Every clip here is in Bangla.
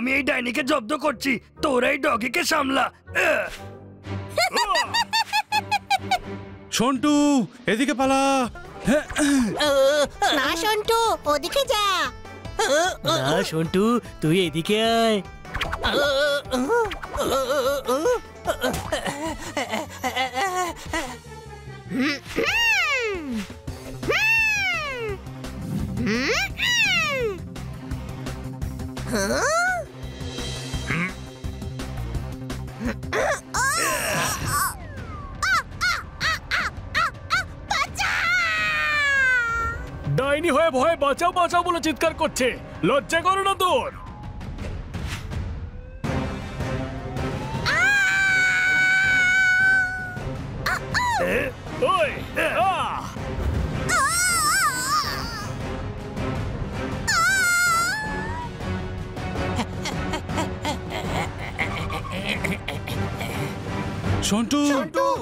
আমি এই ডাইনিকে জব্দ করছি, তোরা এই ডগিকে সামলা। সন্টু এদিকে পালা। না সন্টু, ওদিকে যা। না সন্টু, তুই এদিকে আয়। ডাইনি হয়ে ভয়ে বাঁচাও বাঁচাও বলে চিৎকার করছে, লজ্জা করো না তোর? ওই সন্টু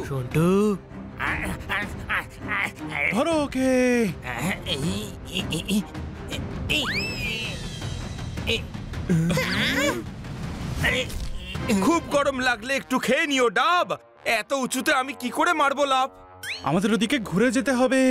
সন্টু ধরো ওকে। খুব গরম লাগলে একটু খেয়ে নিও ডাব। এত উঁচুতে আমি কি করে মারবো লাভ? আমাদের ওদিকে ঘুরে যেতে হবে।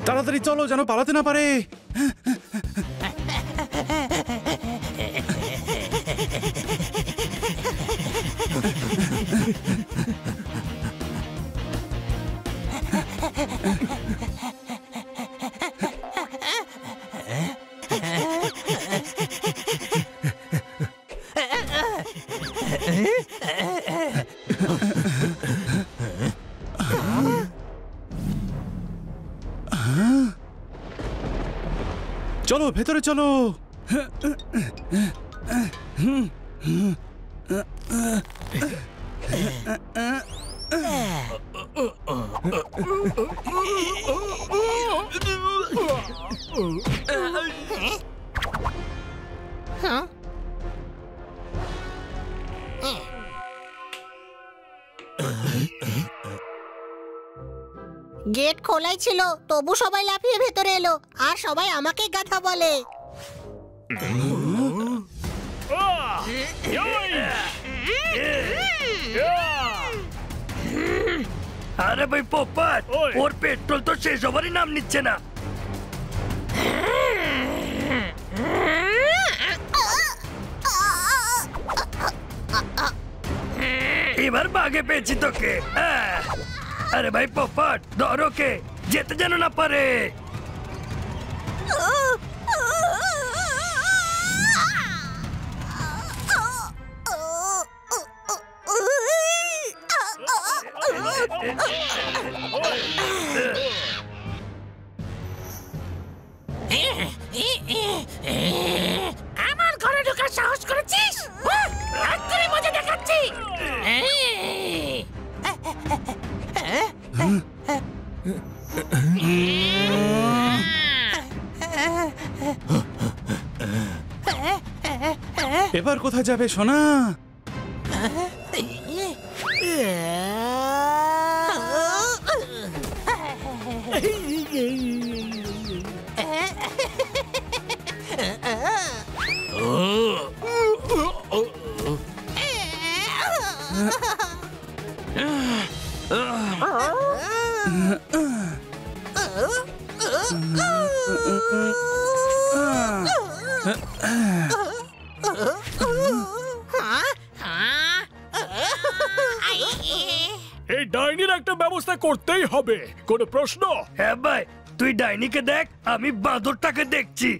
তাড়াতাড়ি চলো যেন পালাতে না পারে। চলো ভেতরে চলো। গেট খোলাই ছিল, তবু সবাই লাফিয়ে ভেতরে এলো, আর সবাই আমাকে গাধা বলে। আরে ভাই পোপট, ওর পেট্রোল তো শেষ হবারই নাম নিচ্ছে না। এবার বাগে পেয়েছি তোকে। আরে ভাই পোপট, ধরো কে, যেতে যেন না পারে। আমার ঘরে ঢোকার সাহস করেছিস? আজকের মজা দেখাচ্ছি। এবার কোথায় যাবে সোনা? এই ডাইনির একটা ব্যবস্থা করতেই হবে, কোনো প্রশ্ন? হ্যাঁ ভাই, তুই ডাইনিকে দেখ, আমি বাঁদরটাকে দেখছি।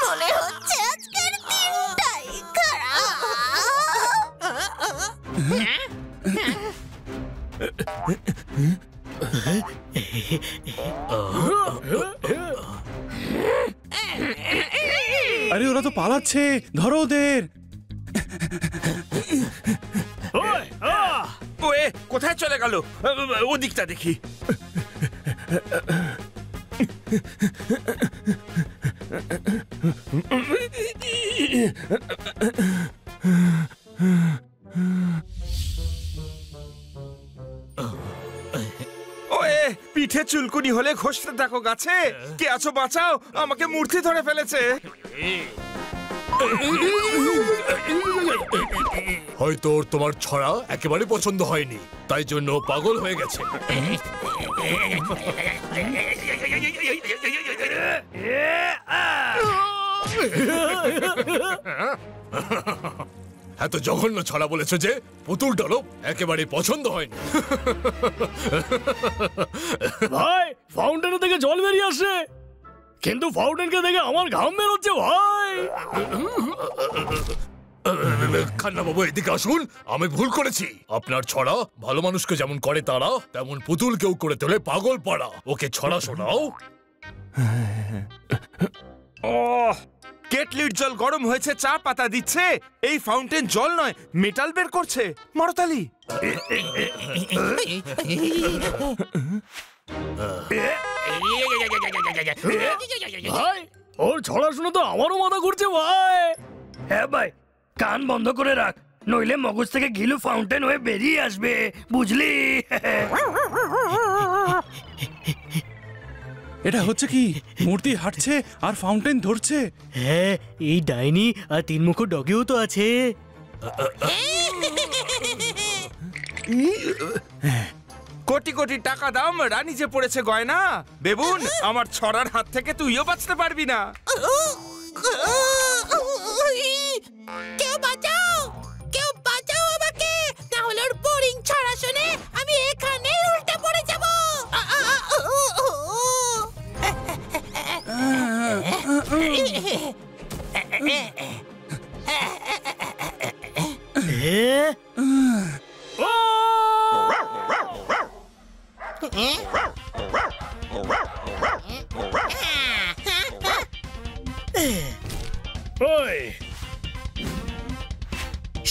মনে হচ্ছে আজকের দিনটাই খারাপ। আরে ওরা তো পালাচ্ছে, ধরো ওদের। ওই, ওয়ে কোথায় চলে গেল? ওদিকটা দেখি। ওয়ে পিঠে চুলকুনি হলে ঘষতে থাকো গাছে। কে আছো, বাঁচাও, আমাকে মূর্তি ধরে ফেলেছে। হয়তো ওর তোমার ছড়া একেবারে পছন্দ হয়নি, তাই জন্য পাগল হয়ে গেছে। এত জঘন্য ছড়া বলেছে যে পুতুলটারও একেবারে পছন্দ হয়নি। ভাই ফাউন্টেন থেকে জল বেরিয়ে আসে, কিন্তু ফাউন্টেনকে দেখে আমার ঘাম বেরোচ্ছে ভাই। খান্না বাবু এদিকে আসুন, আমি ভুল করেছি। আপনার ছড়া ভালো মানুষকে যেমন করে তারা, তেমন পুতুলকেও করে তোলে পাগল পাড়া। ওকে ছড়া শোনাও। কেটলির জল গরম হয়েছে, চা পাতা দিচ্ছে। এই ফাউন্টেন জল নয়, মেটাল বের করছে। মারতালি। ভাই ওর ছড়া শুনে তো আমারও মাথা ঘুরছে ভাই। হ্যাঁ ভাই, কান বন্ধ করে রাখ, নইলে মগজ থেকে ঘিলু ফাউন্টেন হয়ে বেরিয়ে আসবে, বুঝলি? এটা হচ্ছে কি? মূর্তি হাঁটছে আর ফাউন্টেন ধরছে। হ্যাঁ, এই ডাইনি আর তিনমুখ ডগিও তো আছে। কোটি কোটি টাকা দাম, রানী যে পড়েছে গয়না। বেবুন, আমার ছড়ার হাত থেকে তুইও বাঁচতে পারবি না। কেউ বাঁচাও, কেউ বাঁচাও আমাকে, না হলে ওর বোরিং ছড়া শুনে আমি এখানে উল্টে পড়ে যাব। ওই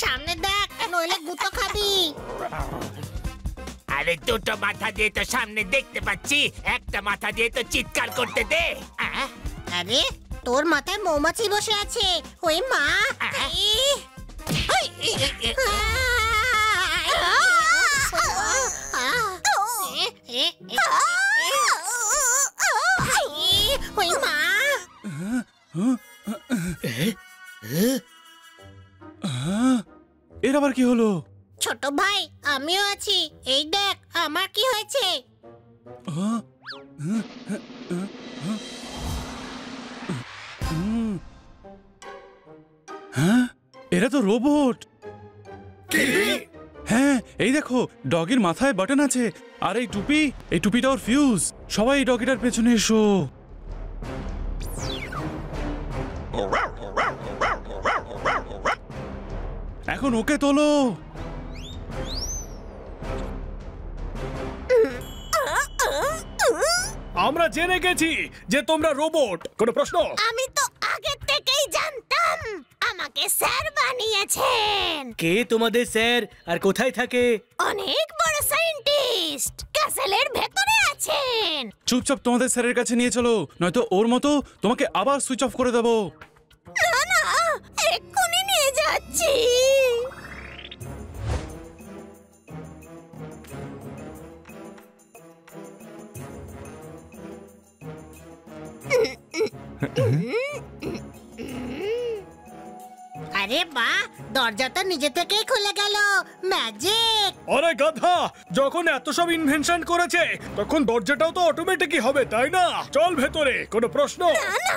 সামনে দেখ, নইলে গুতো খাবি। আরে দুটো মাথা দিয়ে তো সামনে দেখতে পাচ্ছি, একটা মাথা দিয়ে তো চিৎকার করতে দে। আরে তোর মাথায় মৌমাছি বসে আছে। ওই মা, ওই মা। এর আবার কি হলো? ছোট ভাই, আমিও আছি। এই দেখ আমার কি হয়েছে। হ্যাঁ, এরা তো রোবট। হ্যাঁ, এই দেখো, ডগের মাথায় বাটন আছে, আর এই টুপিটা ওর ফিউজ। সবাই এই ডগিটার পেছনে এসো। এখন ওকে তোলো। আমরা জেনে গেছি যে তোমরা রোবট। কোনো প্রশ্ন? আমি তো আগে থেকেই জানতাম, আমাকে স্যার বানিয়েছেন। কে তোমাদের স্যার আর কোথায় থাকে? অনেক বড় সায়েন্টিস্ট, ক্যাসেলের ভেতরে আছেন। চুপচাপ তোমাদের স্যারের কাছে নিয়ে চলো, নয়তো ওর মতো তোমাকে আবার সুইচ অফ করে দেবো। না না, এক্ষুনি নিয়ে যাচ্ছি। আরে বাহ, দরজা তো নিজে থেকেই খুলে গেল। ম্যাজিক! আরে গাধা, যখন এত সব ইনভেনশন করেছে তখন দরজাটাও তো অটোমেটিকই হবে, তাই না? চল ভেতরে। কোনো প্রশ্ন? না না,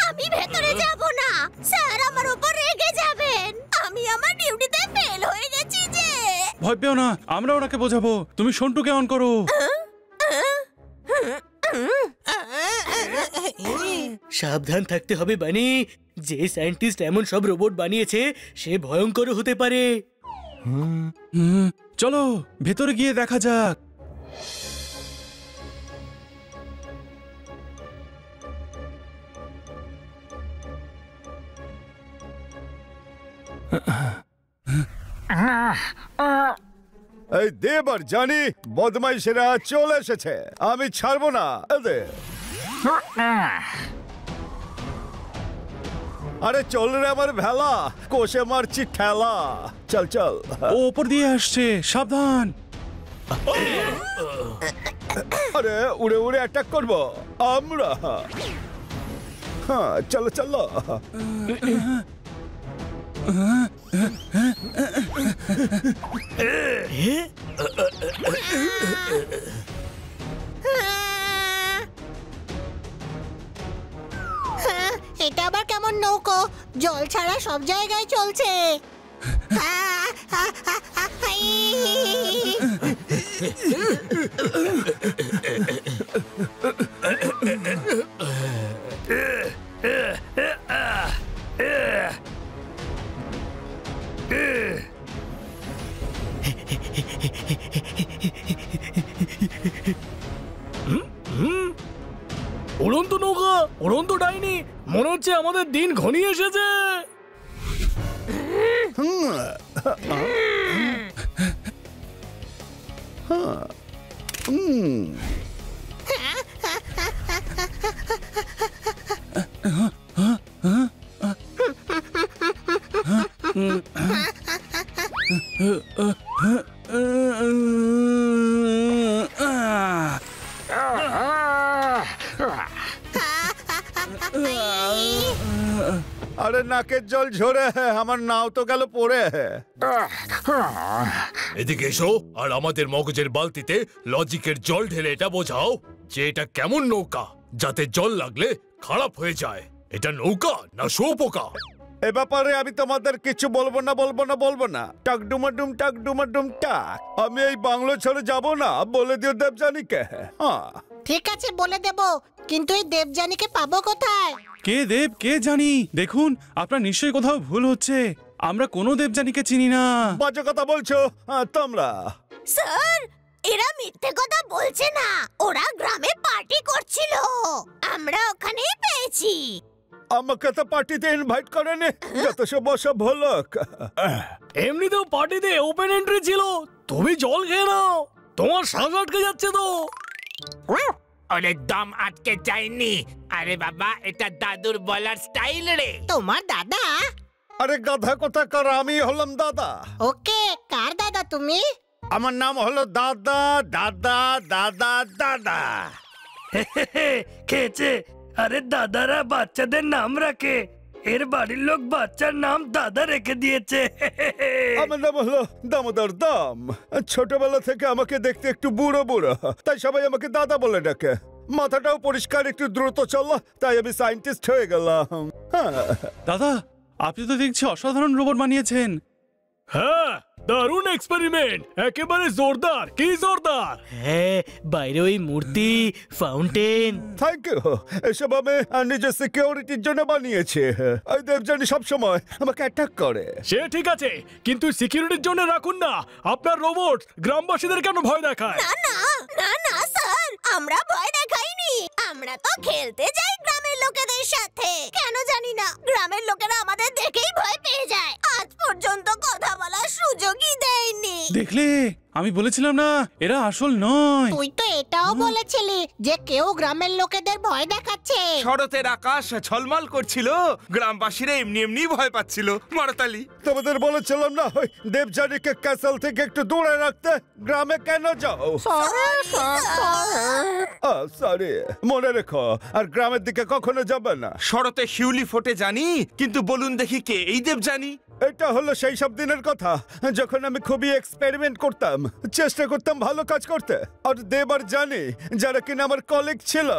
আমি ভেতরে যাব না। স্যার আমার উপর রেগে যাবেন। আমি আমার ডিউটিতে ফেল হয়ে গেছি যে। ভয় পেও না, আমরা ওনাকে বোঝাবো। তুমি সন্টুকে অন করো। সাবধান থাকতে হবে বানি। যে সায়েন্টিস্ট এমন সব রোবট বানিয়েছে সে ভয়ঙ্কর হতে পারে। চলো ভেতরে গিয়ে দেখা যাক। এই দেব আর জানি বদমাইশেরা চলে এসেছে, আমি ছাড়বো না এদের। আরে চল রে আমার ভেলা, কোষে মারছি ঠেলা। চল চল। ও ওপর দিয়ে আসছে, সাবধান। আরে উড়ে উড়ে অ্যাটাক করবো আমরা। হ্যাঁ চলো চলো। এটা আবার কেমন নৌকো, জল ছাড়া সব জায়গায় চলছে। উড়ন্ত নৌকা, উড়ন্ত ডাইনি, মনে হচ্ছে আমাদের দিন ঘনিয়ে এসেছে। আরে নাকের জল ঝরে, আমার নাও তো গেল পড়ে। এদিকে এসো আর আমাদের মগজের বালতিতে লজিকের জল ঢেলে এটা বোঝাও যে এটা কেমন নৌকা যাতে জল লাগলে খারাপ হয়ে যায়। এটা নৌকা না শুয়োপোকা? এ ব্যাপারে আমি তোমাদের কিছু বলবো না। টাক ডুমাডুম টাক ডুমাডুম টাক। আমি এই বাংলো ছেড়ে যাব না, বলে দিও দেবযানীকে। হ্যাঁ ঠিক আছে বলে দেব, কিন্তু এই দেবযানীকে পাবো কোথায়? কে দেব কে জানি? দেখুন আপনার নিশ্চয়ই কোথাও ভুল হচ্ছে, আমরা কোনো দেবযানীকে চিনি না। বাজে কথা বলছো তোমরা। স্যার, এরা মিথ্যে কথা বলছে না, ওরা গ্রামে পার্টি করছিল, আমরা ওখানেই পেয়েছি। আমাকে তো পার্টিতে ইনভাইট করেনি, যত সব সব হলো। এমনিতেও পার্টিতে ওপেন এন্ট্রি ছিল, তুমি জল খেয়ে নাও, তোমার শ্বাস আটকে যাচ্ছে তো। ওরে দম আটকে যায়নি, আরে বাবা এটা দাদুর বলার স্টাইল রে। তোমার দাদা? আরে গাধা কথা কর, আমি হলাম দাদা। ওকে, কার দাদা তুমি? আমার নাম হলো দাদা দাদা দাদা দাদা। খেয়েছে। আরে দাদারা বাচ্চাদের নাম রাখে, এর বাড়ির লোক বাচ্চার নাম দাদা রেখে দিয়েছে। আমার নাম হলো দামোদর দাম। ছোটবেলা থেকে আমাকে দেখতে একটু বুড়ো বুড়ো, তাই সবাই আমাকে দাদা বলে ডাকে। মাথাটাও পরিষ্কার, একটু দ্রুত চলো, তাই আমি সায়েন্টিস্ট হয়ে গেলাম। দাদা আপনি তো দেখছি অসাধারণ রোবট বানিয়েছেন। হ্যাঁ, দারুণ এক্সপেরিমেন্ট, একেবারে জোরদার। কি জোরদার! হ্যাঁ, বাইরে ওই মূর্তি, ফাউন্টেন। Thank you. এসব আমি নিজের সিকিউরিটির জন্য বানিয়েছি। ওই দেবযানী সবসময় আমাকে অ্যাটাক করে। সে ঠিক আছে, কিন্তু সিকিউরিটির জন্য রাখুন না। আপনার রোবট গ্রামবাসীদের কেন ভয় দেখায়? না না না না স্যার, আমরা ভয় দেখাইনি, আমরা তো খেলতে যাই গ্রামের লোকেদের সাথে। কেন জানি না, গ্রামের লোকেরা আমাদের দেখেই ভয় পেয়ে যায়, আজ পর্যন্ত কথা বলার সুযোগই দেয়নি। দেখলে আমি বলেছিলাম না এরা আসল নয়। তুই তো এটাও বলেছিলি যে কেউ গ্রামের লোকেদের ভয় দেখাচ্ছে। শরতের আকাশ ঝলমল করছিল, গ্রামবাসীরা এমনি এমনি ভয় পাচ্ছিল। মারতালি তোমাদের বলেছিলাম না ওই দেবযানীকে ক্যাসেল থেকে একটু দূরে রাখতে? গ্রামে কেন যাও? সরি, মনে রেখো, আর গ্রামের দিকে কখনো যাবে না। শরতে শিউলি ফোটে জানি, কিন্তু বলুন দেখি কে এই দেবযানী? এটা হলো সেই সব দিনের কথা যখন আমি খুবই এক্সপেরিমেন্ট করতাম, চেষ্টা করতাম ভালো কাজ করতে। আর দেব আর জানি, যারা কিনা আমার কলিগ ছিল,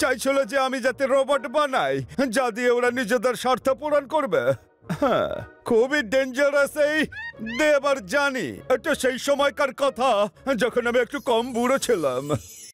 চাইছিল যে আমি যাতে রোবট বানাই যা দিয়ে ওরা নিজেদের স্বার্থ পূরণ করবে। হ্যাঁ, খুবই ডেঞ্জারাস এই দেব আর জানি। এটা সেই সময়কার কথা যখন আমি একটু কম বুড়ো ছিলাম।